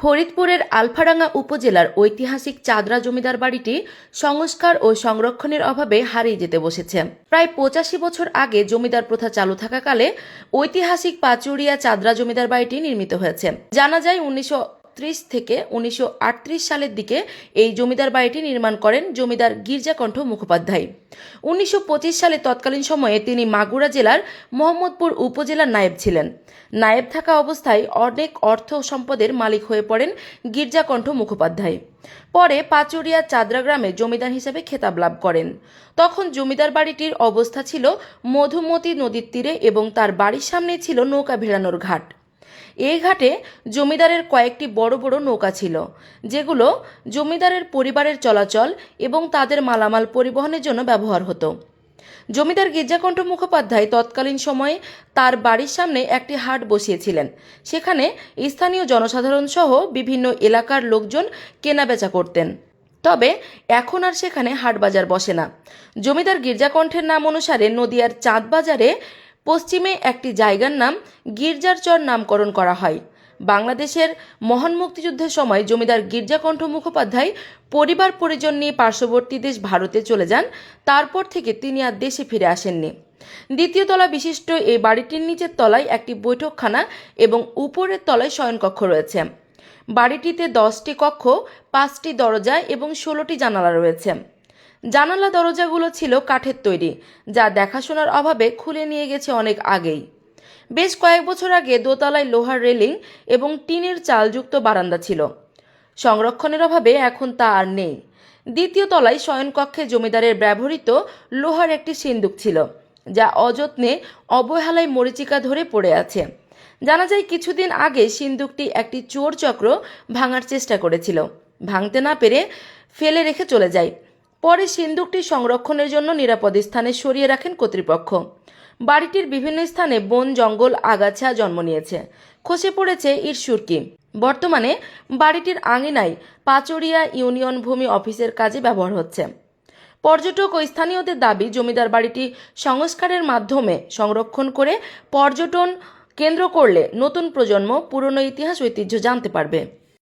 ফরিদপুরের আলফাডাঙ্গা উপজেলার ঐতিহাসিক চাদরা জমিদার বাড়িটি সংস্কার ও সংরক্ষণের অভাবে হারিয়ে যেতে বসেছে। প্রায় ৮৫ বছর আগে জমিদার প্রথা চালু থাকাকালে ঐতিহাসিক পাচুরিয়া চাদরা জমিদার বাড়িটি নির্মিত হয়েছে। জানা যায় 1930 থেকে 1938 সালের দিকে এই জমিদার বাড়িটি নির্মাণ করেন জমিদার গির্জাকণ্ঠ মুখোপাধ্যায়। 1925 সালে তৎকালীন সময়ে তিনি মাগুরা জেলার মোহাম্মদপুর উপজেলার নায়েব ছিলেন। নায়েব থাকা অবস্থায় অনেক অর্থ সম্পদের মালিক হয়ে পড়েন গির্জাকণ্ঠ মুখোপাধ্যায়। পরে পাচুরিয়া চাদরা গ্রামে জমিদার হিসেবে খেতাব লাভ করেন। তখন জমিদার বাড়িটির অবস্থা ছিল মধুমতি নদীর তীরে এবং তার বাড়ির সামনে ছিল নৌকা ভেড়ানোর ঘাট। এই ঘাটে জমিদারের কয়েকটি বড় বড় নৌকা ছিল, যেগুলো জমিদারের পরিবারের চলাচল এবং তাদের মালামাল পরিবহনের জন্য ব্যবহার হতো। জমিদার গির্জাকণ্ঠ মুখোপাধ্যায় তৎকালীন সময়ে তার বাড়ির সামনে একটি হাট বসিয়েছিলেন। সেখানে স্থানীয় জনসাধারণ সহ বিভিন্ন এলাকার লোকজন কেনাবেচা করতেন। তবে এখন আর সেখানে হাট বাজার বসে না। জমিদার গির্জাকণ্ঠের নাম অনুসারে নদিয়ার চাঁদবাজারে পশ্চিমে একটি জায়গার নাম গির্জারচর নামকরণ করা হয়। বাংলাদেশের মহান মুক্তিযুদ্ধের সময় জমিদার গির্জাকণ্ঠ মুখোপাধ্যায় পরিবার পরিজন নিয়ে পার্শ্ববর্তী দেশ ভারতে চলে যান। তারপর থেকে তিনি আর দেশে ফিরে আসেননি। দ্বিতীয় তলা বিশিষ্ট এই বাড়িটির নিচের তলায় একটি বৈঠকখানা এবং উপরের তলায় শয়নকক্ষ রয়েছে। বাড়িটিতে 10টি কক্ষ, 5টি দরজা এবং 16টি জানালা রয়েছে। জানালা দরজাগুলো ছিল কাঠের তৈরি, যা দেখাশোনার অভাবে খুলে নিয়ে গেছে অনেক আগেই। বেশ কয়েক বছর আগে দোতলায় লোহার রেলিং এবং টিনের চালযুক্ত বারান্দা ছিল। সংরক্ষণের অভাবে এখন তা আর নেই। দ্বিতীয় তলায় শয়নকক্ষে জমিদারের ব্যবহৃত লোহার একটি সিন্দুক ছিল, যা অযত্নে অবহেলায় মরীচিকা ধরে পড়ে আছে। জানা যায় কিছুদিন আগে সিন্দুকটি একটি চোর চক্র ভাঙার চেষ্টা করেছিল। ভাঙতে না পেরে ফেলে রেখে চলে যায়। পরে সিন্দুকটি সংরক্ষণের জন্য নিরাপদ স্থানে সরিয়ে রাখেন কর্তৃপক্ষ। বাড়িটির বিভিন্ন স্থানে বন জঙ্গল আগাছা জন্ম নিয়েছে, খসে পড়েছে ইট সুরকি। বর্তমানে বাড়িটির আঙিনায় পাচুরিয়া ইউনিয়ন ভূমি অফিসের কাজে ব্যবহার হচ্ছে। পর্যটক ও স্থানীয়দের দাবি, জমিদার বাড়িটি সংস্কারের মাধ্যমে সংরক্ষণ করে পর্যটন কেন্দ্র করলে নতুন প্রজন্ম পুরনো ইতিহাস ঐতিহ্য জানতে পারবে।